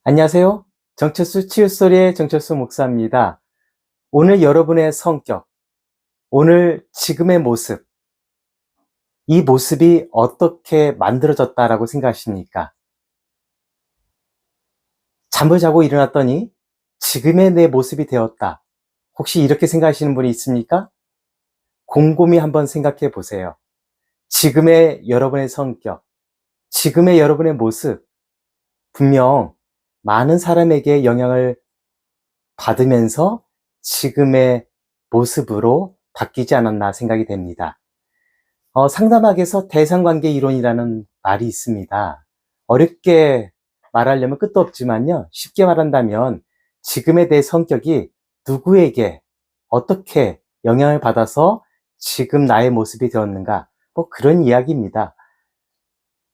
안녕하세요. 정철수 치유소리의 정철수 목사입니다. 오늘 여러분의 성격, 오늘 지금의 모습, 이 모습이 어떻게 만들어졌다라고 생각하십니까? 잠을 자고 일어났더니 지금의 내 모습이 되었다. 혹시 이렇게 생각하시는 분이 있습니까? 곰곰이 한번 생각해 보세요. 지금의 여러분의 성격, 지금의 여러분의 모습, 분명 많은 사람에게 영향을 받으면서 지금의 모습으로 바뀌지 않았나 생각이 됩니다. 상담학에서 대상관계 이론이라는 말이 있습니다. 어렵게 말하려면 끝도 없지만요. 쉽게 말한다면 지금의 내 성격이 누구에게 어떻게 영향을 받아서 지금 나의 모습이 되었는가, 뭐 그런 이야기입니다.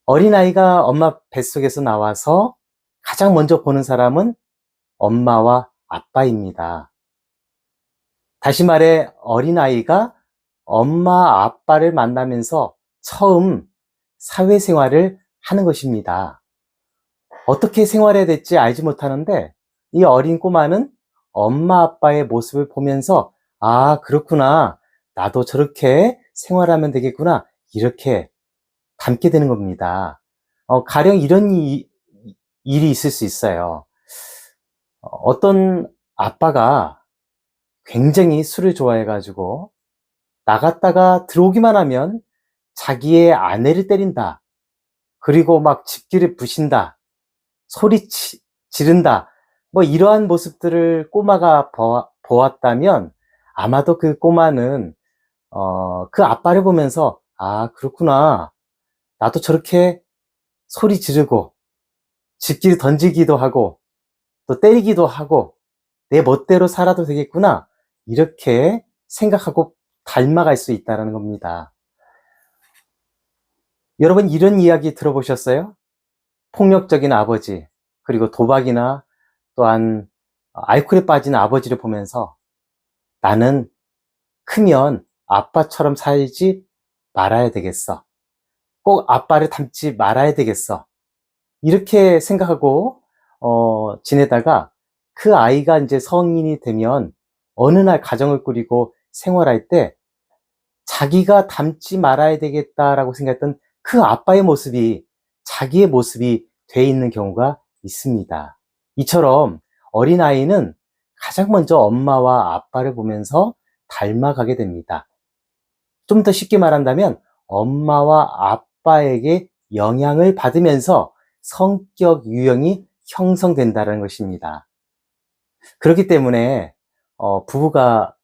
어린아이가 엄마 뱃속에서 나와서 가장 먼저 보는 사람은 엄마와 아빠입니다. 다시 말해 어린아이가 엄마, 아빠를 만나면서 처음 사회생활을 하는 것입니다. 어떻게 생활해야 될지 알지 못하는데 이 어린 꼬마는 엄마, 아빠의 모습을 보면서 아, 그렇구나. 나도 저렇게 생활하면 되겠구나. 이렇게 닮게 되는 겁니다. 가령 이런 일이 있을 수 있어요. 어떤 아빠가 굉장히 술을 좋아해가지고 나갔다가 들어오기만 하면 자기의 아내를 때린다. 그리고 막 집기를 부신다. 소리 지른다. 뭐 이러한 모습들을 꼬마가 보았다면 아마도 그 꼬마는 그 아빠를 보면서 아, 그렇구나. 나도 저렇게 소리 지르고 집기를 던지기도 하고 또 때리기도 하고 내 멋대로 살아도 되겠구나. 이렇게 생각하고 닮아갈 수 있다는 겁니다. 여러분 이런 이야기 들어보셨어요? 폭력적인 아버지, 그리고 도박이나 또한 알코올에 빠진 아버지를 보면서 나는 크면 아빠처럼 살지 말아야 되겠어. 꼭 아빠를 닮지 말아야 되겠어. 이렇게 생각하고 지내다가 그 아이가 이제 성인이 되면 어느 날 가정을 꾸리고 생활할 때 자기가 닮지 말아야 되겠다라고 생각했던 그 아빠의 모습이 자기의 모습이 돼 있는 경우가 있습니다. 이처럼 어린아이는 가장 먼저 엄마와 아빠를 보면서 닮아가게 됩니다. 좀 더 쉽게 말한다면 엄마와 아빠에게 영향을 받으면서 성격 유형이 형성된다는 것입니다. 그렇기 때문에 부부가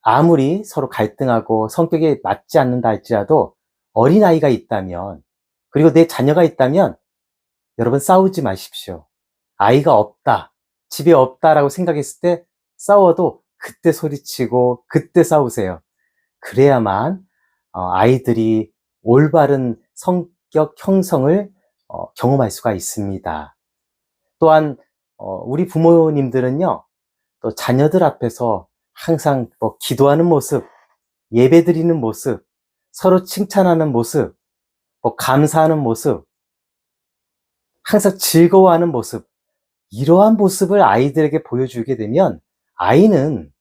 아무리 서로 갈등하고 성격이 맞지 않는다 할지라도 어린아이가 있다면, 그리고 내 자녀가 있다면 여러분 싸우지 마십시오. 아이가 없다, 집에 없다라고 생각했을 때 싸워도 그때 소리치고 그때 싸우세요. 그래야만 아이들이 올바른 성격 형성을 경험할 수가 있습니다. 또한 우리 부모님들은요, 또 자녀들 앞에서 항상 뭐 기도하는 모습, 예배드리는 모습, 서로 칭찬하는 모습, 뭐 감사하는 모습, 항상 즐거워하는 모습, 이러한 모습을 아이들에게 보여주게 되면 아이는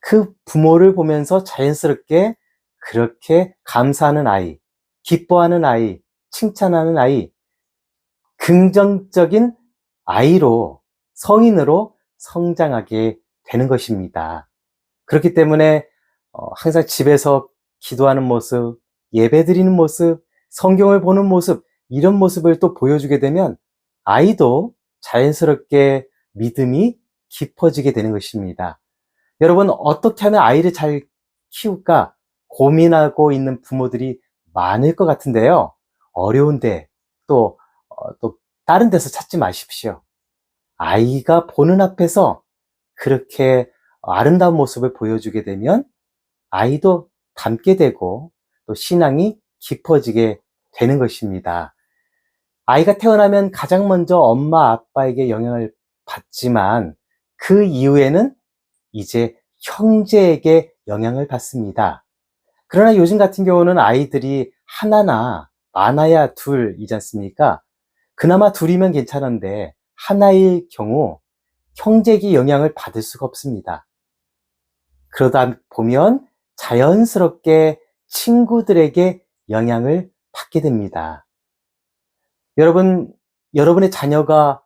그 부모를 보면서 자연스럽게 그렇게 감사하는 아이, 기뻐하는 아이, 칭찬하는 아이, 긍정적인 아이로, 성인으로 성장하게 되는 것입니다. 그렇기 때문에 항상 집에서 기도하는 모습, 예배드리는 모습, 성경을 보는 모습, 이런 모습을 또 보여주게 되면 아이도 자연스럽게 믿음이 깊어지게 되는 것입니다. 여러분, 어떻게 하면 아이를 잘 키울까 고민하고 있는 부모들이 많을 것 같은데요. 어려운데 또 다른 데서 찾지 마십시오. 아이가 보는 앞에서 그렇게 아름다운 모습을 보여주게 되면 아이도 닮게 되고 또 신앙이 깊어지게 되는 것입니다. 아이가 태어나면 가장 먼저 엄마, 아빠에게 영향을 받지만 그 이후에는 이제 형제에게 영향을 받습니다. 그러나 요즘 같은 경우는 아이들이 하나나 많아야 둘이지 않습니까? 그나마 둘이면 괜찮은데 하나일 경우 형제에게 영향을 받을 수가 없습니다. 그러다 보면 자연스럽게 친구들에게 영향을 받게 됩니다. 여러분의 자녀가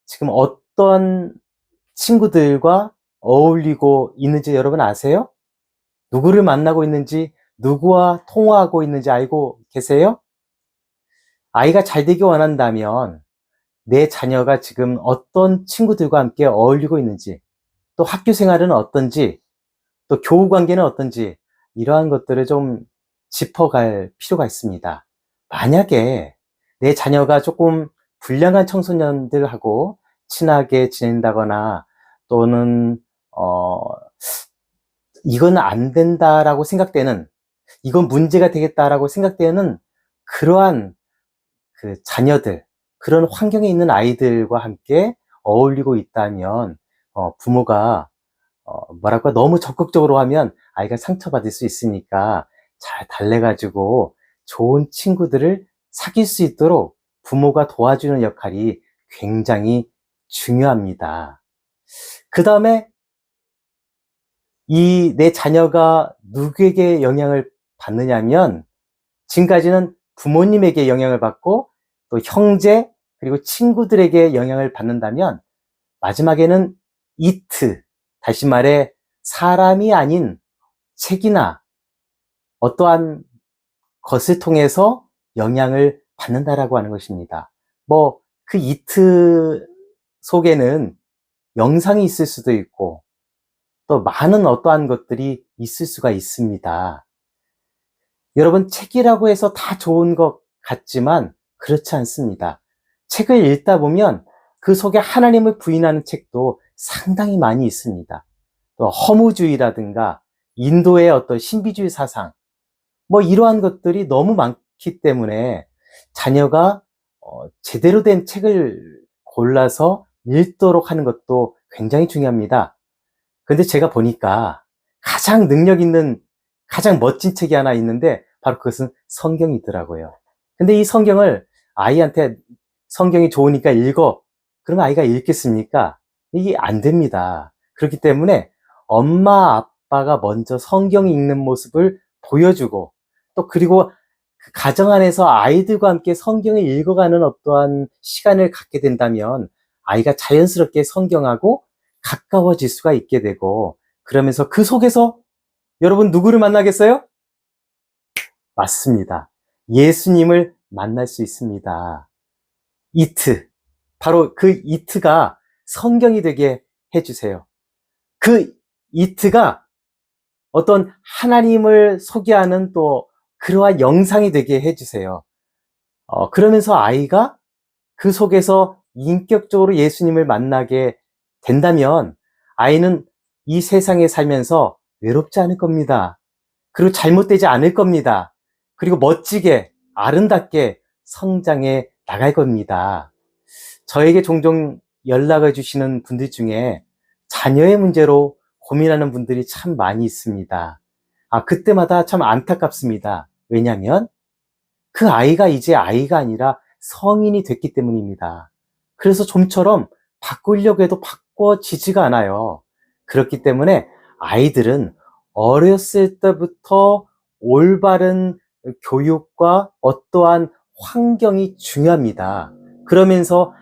지금 어떤 친구들과 어울리고 있는지 여러분 아세요? 누구를 만나고 있는지, 누구와 통화하고 있는지 알고 계세요? 아이가 잘 되기 원한다면 내 자녀가 지금 어떤 친구들과 함께 어울리고 있는지, 또 학교 생활은 어떤지, 또 교우 관계는 어떤지, 이러한 것들을 좀 짚어갈 필요가 있습니다. 만약에 내 자녀가 조금 불량한 청소년들하고 친하게 지낸다거나 또는 이건 안 된다라고 생각되는, 이건 문제가 되겠다라고 생각되는 그러한 그 자녀들, 그런 환경에 있는 아이들과 함께 어울리고 있다면 부모가 뭐랄까 너무 적극적으로 하면 아이가 상처받을 수 있으니까 잘 달래가지고 좋은 친구들을 사귈 수 있도록 부모가 도와주는 역할이 굉장히 중요합니다. 그 다음에 이 내 자녀가 누구에게 영향을 받느냐면 지금까지는 부모님에게 영향을 받고 또 형제 그리고 친구들에게 영향을 받는다면 마지막에는 이트, 다시 말해 사람이 아닌 책이나 어떠한 것을 통해서 영향을 받는다라고 하는 것입니다. 그 이트 속에는 영상이 있을 수도 있고 또 많은 어떠한 것들이 있을 수가 있습니다. 여러분, 책이라고 해서 다 좋은 것 같지만 그렇지 않습니다. 책을 읽다 보면 그 속에 하나님을 부인하는 책도 상당히 많이 있습니다. 또 허무주의라든가 인도의 어떤 신비주의 사상, 이러한 것들이 너무 많기 때문에 자녀가 제대로 된 책을 골라서 읽도록 하는 것도 굉장히 중요합니다. 근데 제가 보니까 가장 능력 있는, 가장 멋진 책이 하나 있는데 바로 그것은 성경이더라고요. 근데 이 성경을 아이한테 성경이 좋으니까 읽어. 그러면 아이가 읽겠습니까? 이게 안 됩니다. 그렇기 때문에 엄마, 아빠가 먼저 성경 읽는 모습을 보여주고 또 그리고 그 가정 안에서 아이들과 함께 성경을 읽어가는 어떠한 시간을 갖게 된다면 아이가 자연스럽게 성경하고 가까워질 수가 있게 되고 그러면서 그 속에서 여러분 누구를 만나겠어요? 맞습니다. 예수님을 만날 수 있습니다. 이트, 바로 그 이트가 성경이 되게 해주세요. 그 이트가 어떤 하나님을 소개하는 또 그러한 영상이 되게 해주세요. 그러면서 아이가 그 속에서 인격적으로 예수님을 만나게 된다면 아이는 이 세상에 살면서 외롭지 않을 겁니다. 그리고 잘못되지 않을 겁니다. 그리고 멋지게 아름답게 성장해 나갈 겁니다. 저에게 종종 연락을 주시는 분들 중에 자녀의 문제로 고민하는 분들이 참 많이 있습니다. 그때마다 참 안타깝습니다. 왜냐하면 그 아이가 이제 아이가 아니라 성인이 됐기 때문입니다. 그래서 좀처럼 바꾸려고 해도 바꿔지지가 않아요. 그렇기 때문에 아이들은 어렸을 때부터 올바른 교육과 어떠한 환경이 중요합니다. 그러면서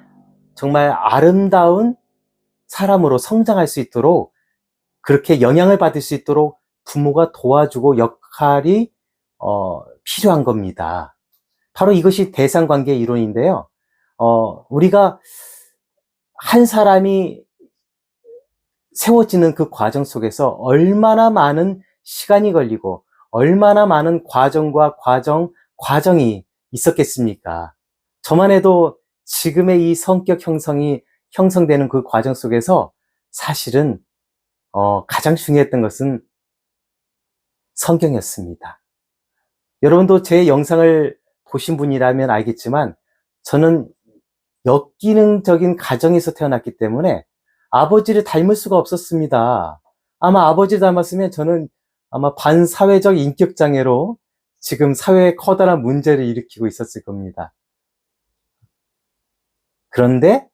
정말 아름다운 사람으로 성장할 수 있도록 그렇게 영향을 받을 수 있도록 부모가 도와주고 역할이 필요한 겁니다. 바로 이것이 대상관계 이론인데요. 우리가 한 사람이 세워지는 그 과정 속에서 얼마나 많은 시간이 걸리고 얼마나 많은 과정이 있었겠습니까? 저만 해도 지금의 이 성격 형성이 형성되는 그 과정 속에서 사실은 가장 중요했던 것은 성경이었습니다. 여러분도 제 영상을 보신 분이라면 알겠지만 저는 역기능적인 가정에서 태어났기 때문에 아버지를 닮을 수가 없었습니다. 아마 아버지를 닮았으면 저는 아마 반사회적 인격장애로 지금 사회에 커다란 문제를 일으키고 있었을 겁니다. 그런데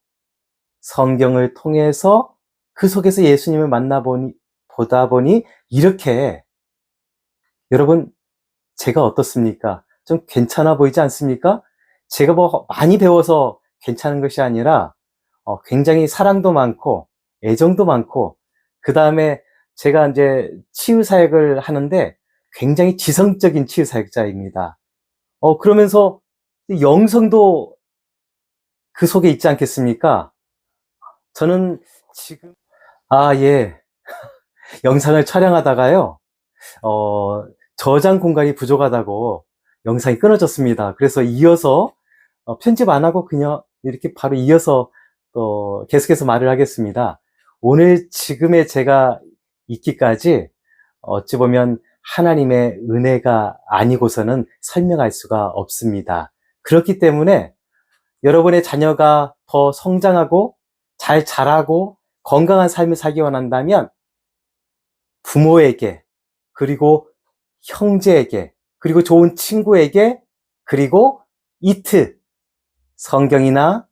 성경을 통해서 그 속에서 예수님을 보다 보니 이렇게, 여러분, 제가 어떻습니까? 좀 괜찮아 보이지 않습니까? 제가 뭐 많이 배워서 괜찮은 것이 아니라 굉장히 사랑도 많고 애정도 많고, 그 다음에 제가 이제 치유사역을 하는데 굉장히 지성적인 치유사역자입니다. 그러면서 영성도 그 속에 있지 않겠습니까? 저는 지금, 예. 영상을 촬영하다가요, 저장 공간이 부족하다고 영상이 끊어졌습니다. 그래서 이어서 편집 안 하고 그냥 이렇게 바로 이어서 또 계속해서 말을 하겠습니다. 오늘 지금의 제가 있기까지 어찌 보면 하나님의 은혜가 아니고서는 설명할 수가 없습니다. 그렇기 때문에 여러분의 자녀가 더 성장하고 잘 자라고 건강한 삶을 살기 원한다면 부모에게, 그리고 형제에게, 그리고 좋은 친구에게, 그리고 이트, 성경이나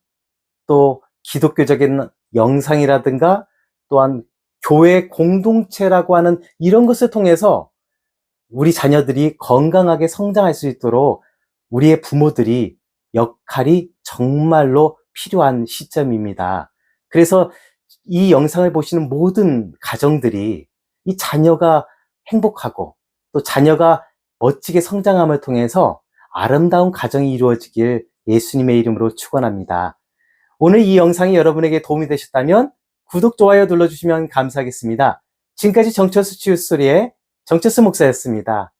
또 기독교적인 영상이라든가 또한 교회 공동체라고 하는 이런 것을 통해서 우리 자녀들이 건강하게 성장할 수 있도록 우리의 부모들이 역할이 정말로 필요한 시점입니다. 그래서 이 영상을 보시는 모든 가정들이 이 자녀가 행복하고 또 자녀가 멋지게 성장함을 통해서 아름다운 가정이 이루어지길 예수님의 이름으로 축원합니다. 오늘 이 영상이 여러분에게 도움이 되셨다면 구독, 좋아요 눌러주시면 감사하겠습니다. 지금까지 정철수 치유스토리의 정철수 목사였습니다.